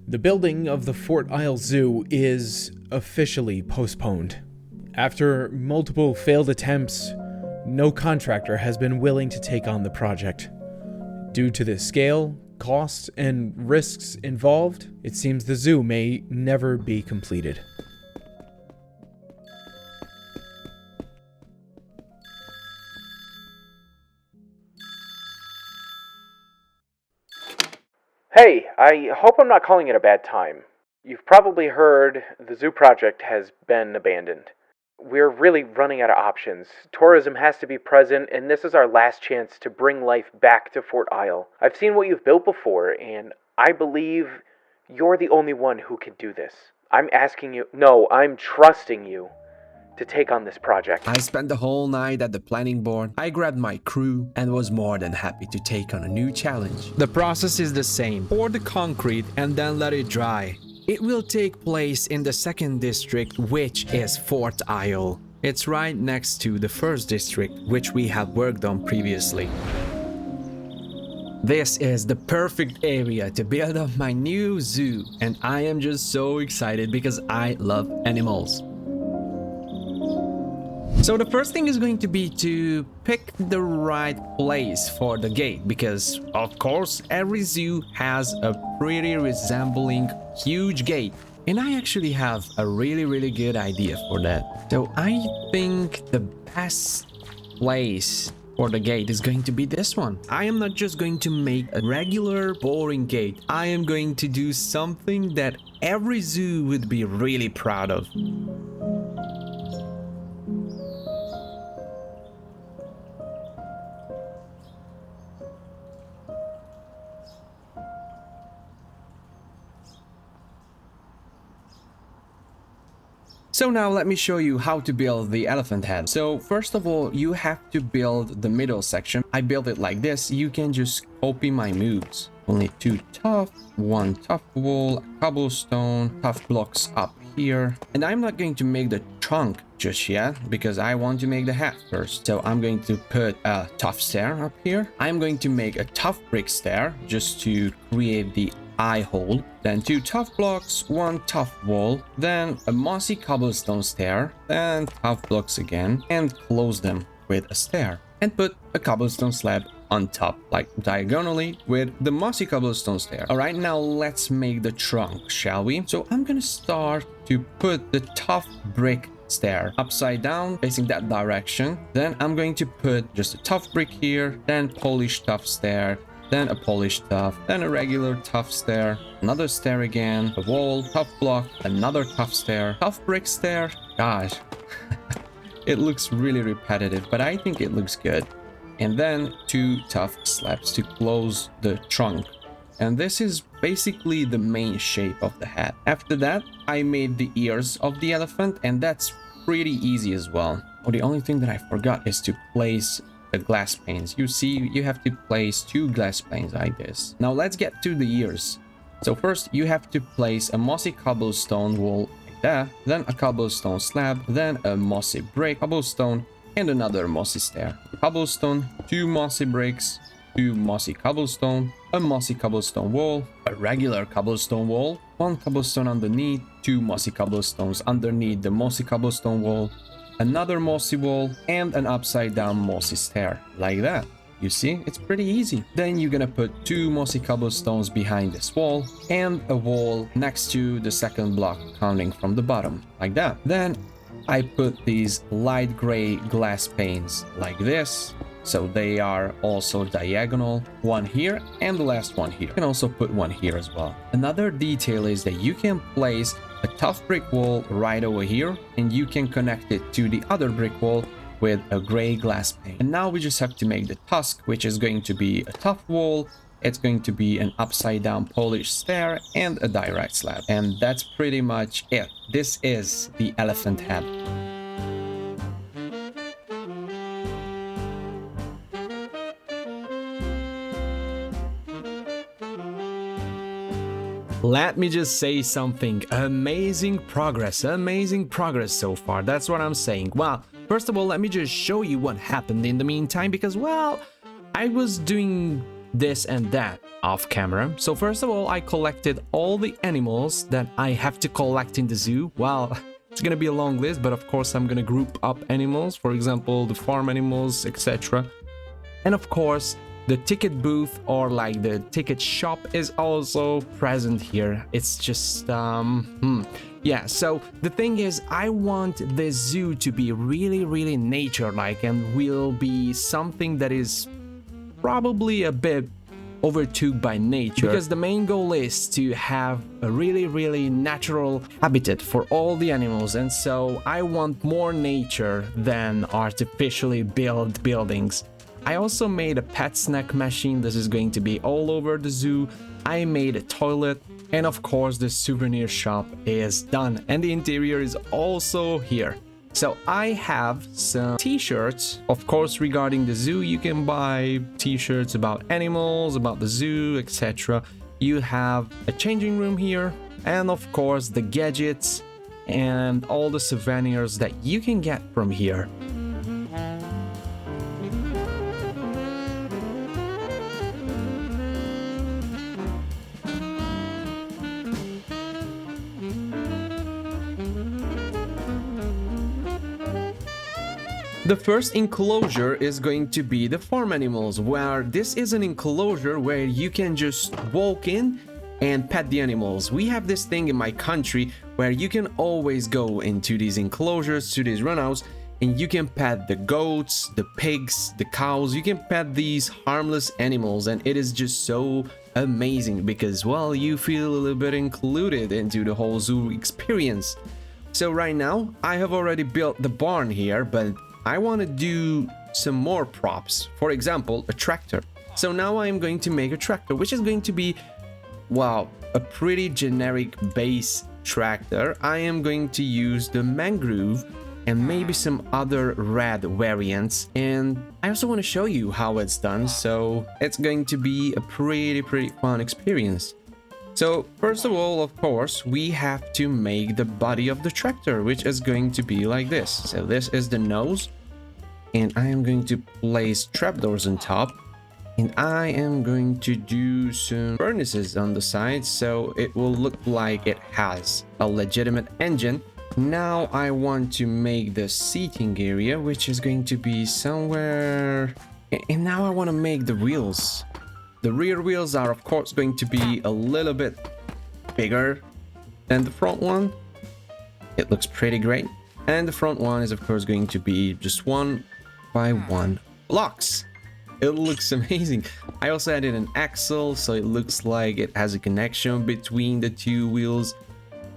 The building of the Fort Isle Zoo is officially postponed. After multiple failed attempts, no contractor has been willing to take on the project. Due to the scale, costs, and risks involved, it seems the zoo may never be completed. Hey, I hope I'm not calling it a bad time. You've probably heard the zoo project has been abandoned. We're really running out of options. Tourism has to be present, and this is our last chance to bring life back to Fort Isle. I've seen what you've built before, and I believe you're the only one who can do this. I'm trusting you to take on this project. I spent the whole night at the planning board. I grabbed my crew and was more than happy to take on a new challenge. The process is the same. Pour the concrete and then let it dry. It will take place in the second district, which is Fort Isle. It's right next to the first district, which we have worked on previously. This is the perfect area to build up my new zoo, and I am just so excited because I love animals. So the first thing is going to be to pick the right place for the gate, because of course every zoo has a pretty resembling huge gate, and I actually have a really good idea for that. So I think the best place for the gate is going to be this one. I am not just going to make a regular boring gate. I am going to do something that every zoo would be really proud of. So now let me show you how to build the elephant head. So first of all, you have to build the middle section. I built it like this. You can just copy my moves. Only 2 tough, 1 tough wall, cobblestone, tough blocks up here. And I'm not going to make the trunk just yet because I want to make the hat first. So I'm going to put a tough stair up here. I'm going to make a tough brick stair just to create the eye hole, then 2 tough blocks, 1 tough wall, then a mossy cobblestone stair, then tough blocks again, and close them with a stair, and put a cobblestone slab on top, like diagonally with the mossy cobblestone stair. Alright, now let's make the trunk, shall we? So I'm gonna start to put the tough brick stair upside down facing that direction. Then I'm going to put just a tough brick here, then polished tough stair, then a polished tough, then a regular tough stair, another stair again, a wall, tough block, another tough stair, tough brick stair. Gosh, it looks really repetitive, but I think it looks good. And then 2 tough slabs to close the trunk. And this is basically the main shape of the hat. After that, I made the ears of the elephant, and that's pretty easy as well. Oh, the only thing that I forgot is to place the glass panes. You see, you have to place 2 glass panes like this. Now let's get to the ears. So first you have to place a mossy cobblestone wall like that, then a cobblestone slab, then a mossy brick, cobblestone, and another mossy stair. Cobblestone, 2 mossy bricks, 2 mossy cobblestone, a mossy cobblestone wall, a regular cobblestone wall, 1 cobblestone underneath, 2 mossy cobblestones underneath the mossy cobblestone wall, another mossy wall, and an upside down mossy stair, like that. You see, it's pretty easy. Then you're gonna put 2 mossy cobblestones behind this wall, and a wall next to the second block counting from the bottom, like that. Then I put these light gray glass panes like this, so they are also diagonal, 1 here and the last one here. You can also put 1 here as well. Another detail is that you can place a tough brick wall right over here, and you can connect it to the other brick wall with a gray glass pane. And now we just have to make the tusk, which is going to be a tough wall, it's going to be an upside down polished stair, and a direct slab. And that's pretty much it. This is the elephant head. Let me just say something. Amazing progress so far. That's what I'm saying. Well, first of all, let me just show you what happened in the meantime, because, well, I was doing this and that off camera. So first of all, I collected all the animals that I have to collect in the zoo. Well, it's gonna be a long list, but of course I'm gonna group up animals, for example, the farm animals, etc. And of course, the ticket booth or like the ticket shop is also present here. It's just, yeah, so the thing is, I want the zoo to be really, really nature-like and will be something that is probably a bit overtook by nature, because the main goal is to have a really, really natural habitat for all the animals, and so I want more nature than artificially built buildings. I also made a pet snack machine. This is going to be all over the zoo. I made a toilet, and of course the souvenir shop is done, and the interior is also here. So I have some t-shirts, of course, regarding the zoo. You can buy t-shirts about animals, about the zoo, etc. You have a changing room here, and of course the gadgets and all the souvenirs that you can get from here. The first enclosure is going to be the farm animals, where this is an enclosure where you can just walk in and pet the animals. We have this thing in my country where you can always go into these enclosures, to these runouts, and you can pet the goats, the pigs, the cows. You can pet these harmless animals, and it is just so amazing because, well, you feel a little bit included into the whole zoo experience. So right now, I have already built the barn here, but I want to do some more props. For example, a tractor. So now I'm going to make a tractor, which is going to be, wow, a pretty generic base tractor. I am going to use the mangrove and maybe some other red variants. And I also want to show you how it's done. So it's going to be a pretty fun experience. So first of all, of course, we have to make the body of the tractor, which is going to be like this. So this is the nose, and I am going to place trapdoors on top, and I am going to do some furnaces on the side, so it will look like it has a legitimate engine. Now I want to make the seating area, which is going to be somewhere, and now I want to make the wheels. The rear wheels are of course going to be a little bit bigger than the front one. It looks pretty great. And the front one is of course going to be just 1x1 blocks. It looks amazing. I also added an axle, so it looks like it has a connection between the two wheels.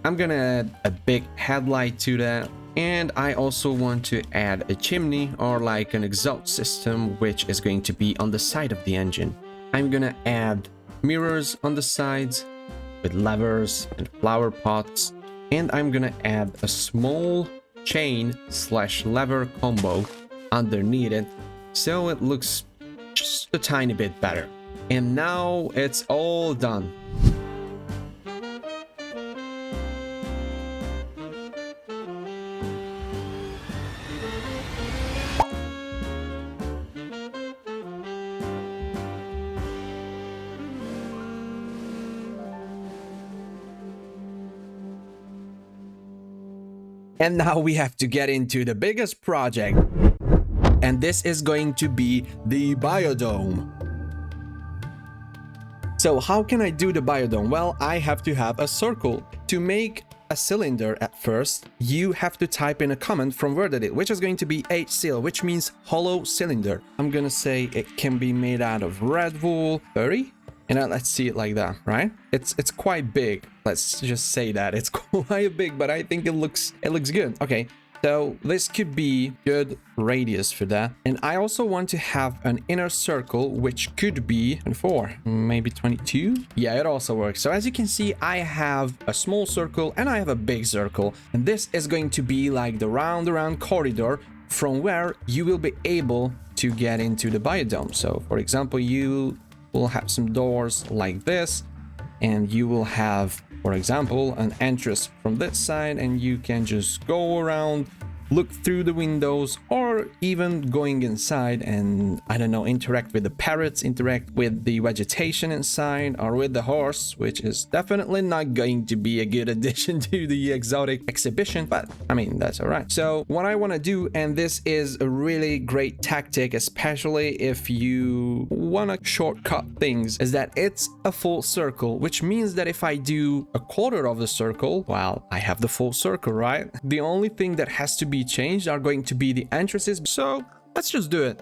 I'm gonna add a big headlight to that. And I also want to add a chimney or like an exhaust system, which is going to be on the side of the engine. I'm gonna add mirrors on the sides with levers and flower pots, and I'm gonna add a small chain/lever combo underneath it, so it looks just a tiny bit better. And now it's all done. And now we have to get into the biggest project. And this is going to be the biodome. So how can I do the biodome? Well, I have to have a circle. To make a cylinder at first, you have to type in a comment from Wordedit, which is going to be HCL, which means hollow cylinder. I'm gonna say it can be made out of red wool, 30. And now let's see it like that, right? It's quite big. Let's just say that it's quite big, but I think it looks good. Okay, so this could be good radius for that. And I also want to have an inner circle, which could be 24, maybe 22. Yeah, it also works. So as you can see, I have a small circle and I have a big circle. And this is going to be like the round corridor from where you will be able to get into the biodome. So for example, you will have some doors like this, and you will have, for example, an entrance from this side, and you can just go around look through the windows, or even going inside and, I don't know, interact with the parrots, interact with the vegetation inside, or with the horse, which is definitely not going to be a good addition to the exotic exhibition, but I mean, that's all right. So what I want to do, and this is a really great tactic, especially if you want to shortcut things, is that it's a full circle, which means that if I do a quarter of the circle, well, I have the full circle, right? The only thing that has to be changed are going to be the entrances, so let's just do it.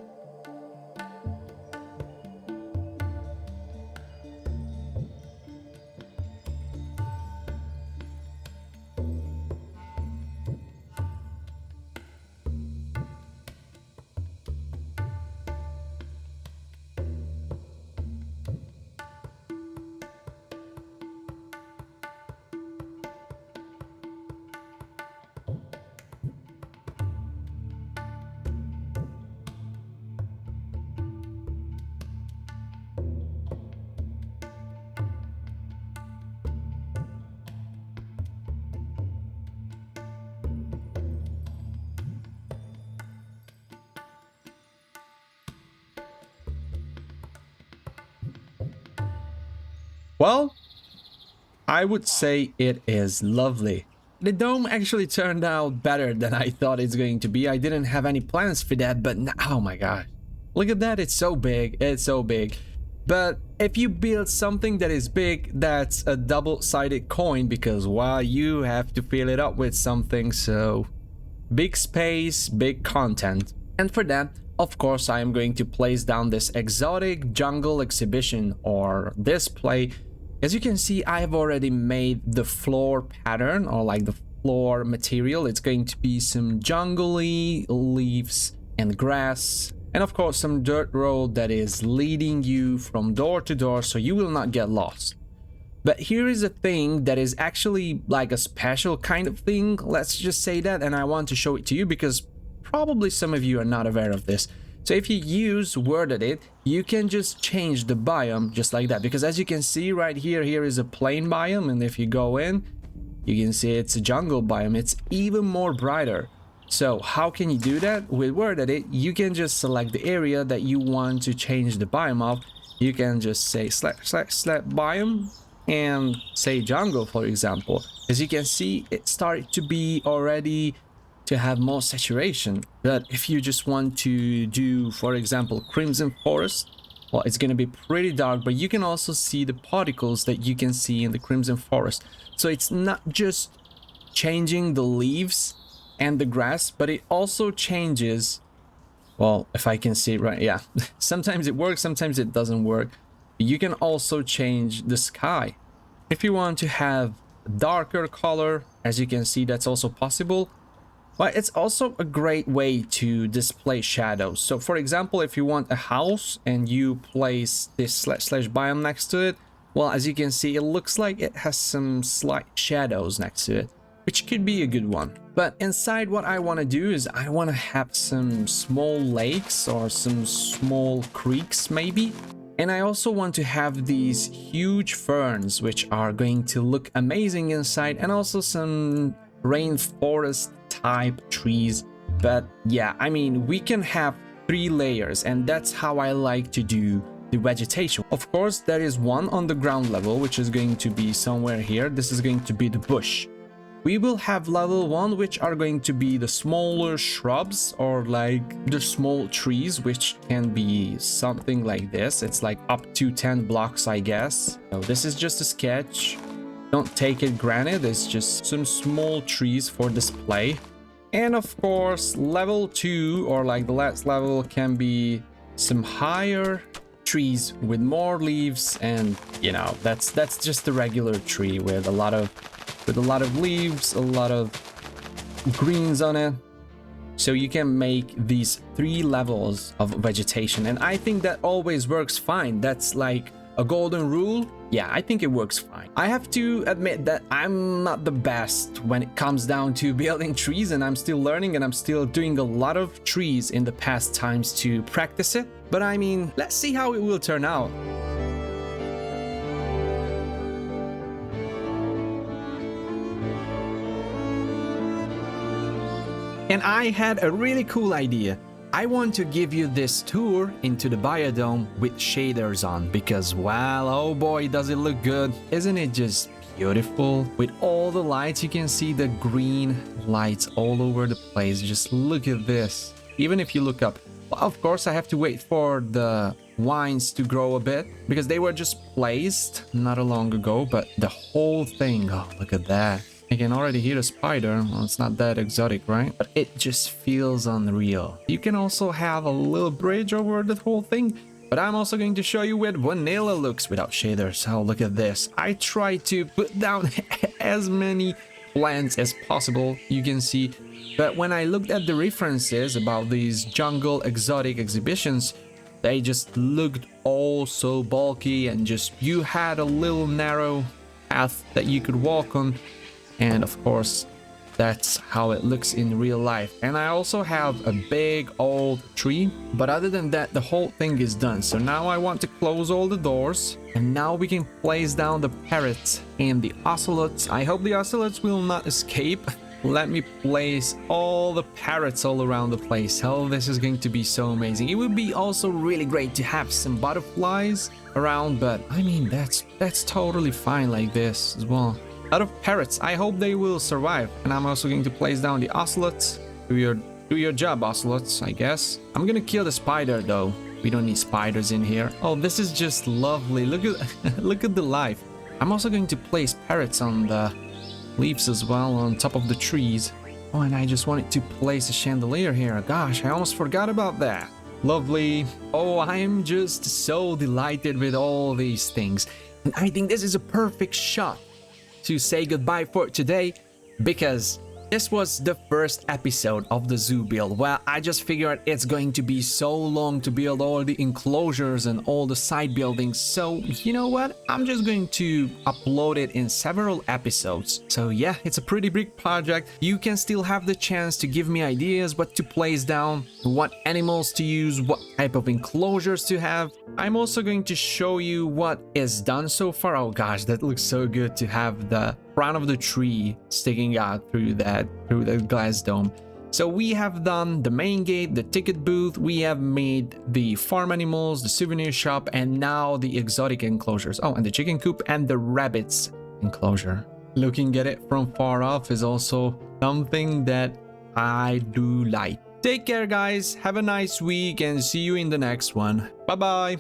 Well, I would say it is lovely. The dome actually turned out better than I thought it's going to be. I didn't have any plans for that, but oh my gosh. Look at that, it's so big, it's so big. But if you build something that is big, that's a double-sided coin, because, well, you have to fill it up with something, so big space, big content. And for that, of course, I am going to place down this exotic jungle exhibition or display. As you can see, I have already made the floor pattern, or like the floor material. It's going to be some jungly leaves and grass, and of course some dirt road that is leading you from door to door, so you will not get lost. But here is a thing that is actually like a special kind of thing, let's just say that, and I want to show it to you because probably some of you are not aware of this. So if you use Word Edit, you can just change the biome just like that, because as you can see right here, here is a plain biome, and if you go in, you can see it's a jungle biome. It's even more brighter. So how can you do that? With Word Edit, you can just select the area that you want to change the biome of. You can just say select biome and say jungle, for example. As you can see, it started to be already to have more saturation. But if you just want to do, for example, Crimson Forest, well, it's going to be pretty dark, but you can also see the particles that you can see in the Crimson Forest. So it's not just changing the leaves and the grass, but it also changes, well, if I can see it right, yeah. Sometimes it works, sometimes it doesn't work. You can also change the sky. If you want to have darker color, as you can see, that's also possible. But it's also a great way to display shadows. So for example, if you want a house and you place this slash biome next to it, well, as you can see, it looks like it has some slight shadows next to it, which could be a good one. But inside, what I want to do is I want to have some small lakes or some small creeks maybe. And I also want to have these huge ferns, which are going to look amazing inside, and also some rainforest type trees. But yeah, I mean, we can have 3 layers, and that's how I like to do the vegetation. Of course, there is one on the ground level, which is going to be somewhere here. This is going to be the bush. We will have level 1, which are going to be the smaller shrubs, or like the small trees, which can be something like this. It's like up to 10 blocks, I guess. So this is just a sketch. Don't take it granted, it's just some small trees for display. And of course, level 2, or like the last level, can be some higher trees with more leaves, and you know, that's just a regular tree with a lot of leaves, a lot of greens on it. So you can make these 3 levels of vegetation, and I think that always works fine. That's like a golden rule. Yeah, I think it works fine. I have to admit that I'm not the best when it comes down to building trees, and I'm still learning, and I'm still doing a lot of trees in the past times to practice it. But I mean, let's see how it will turn out. And I had a really cool idea. I want to give you this tour into the biodome with shaders on because, well, oh boy, does it look good. Isn't it just beautiful? With all the lights, you can see the green lights all over the place. Just look at this. Even if you look up, well, of course, I have to wait for the vines to grow a bit because they were just placed not long ago, but the whole thing, oh, look at that. I can already hear a spider. Well, it's not that exotic, right? But it just feels unreal. You can also have a little bridge over the whole thing, but I'm also going to show you what vanilla looks without shaders. Oh, look at this. I try to put down as many plants as possible, you can see. But when I looked at the references about these jungle exotic exhibitions, they just looked all so bulky and just you had a little narrow path that you could walk on. And of course, that's how it looks in real life. And I also have a big old tree, but other than that, the whole thing is done. So now I want to close all the doors, and now we can place down the parrots and the ocelots. I hope the ocelots will not escape. Let me place all the parrots all around the place. Oh, this is going to be so amazing. It would be also really great to have some butterflies around, but I mean, that's totally fine like this as well. A lot of parrots. I hope they will survive. And I'm also going to place down the ocelots. Do your job, ocelots, I guess. I'm gonna kill the spider though. We don't need spiders in here. Oh, this is just lovely. Look at look at the life. I'm also going to place parrots on the leaves as well, on top of the trees. Oh, and I just wanted to place a chandelier here. Gosh, I almost forgot about that. Lovely. Oh, I'm just so delighted with all these things. And I think this is a perfect shot to say goodbye for today, because this was the first episode of the zoo build. Well, I just figured it's going to be so long to build all the enclosures and all the side buildings. So, you know what? I'm just going to upload it in several episodes. So yeah, it's a pretty big project. You can still have the chance to give me ideas what to place down, what animals to use, what type of enclosures to have. I'm also going to show you what is done so far. Oh gosh, that looks so good to have the front of the tree sticking out through the glass dome. So we have done the main gate, the ticket booth, we have made the farm animals, the souvenir shop, and now the exotic enclosures. Oh, and the chicken coop and the rabbits enclosure. Looking at it from far off is also something that I do like. Take care, guys. Have a nice week and see you in the next one. Bye bye.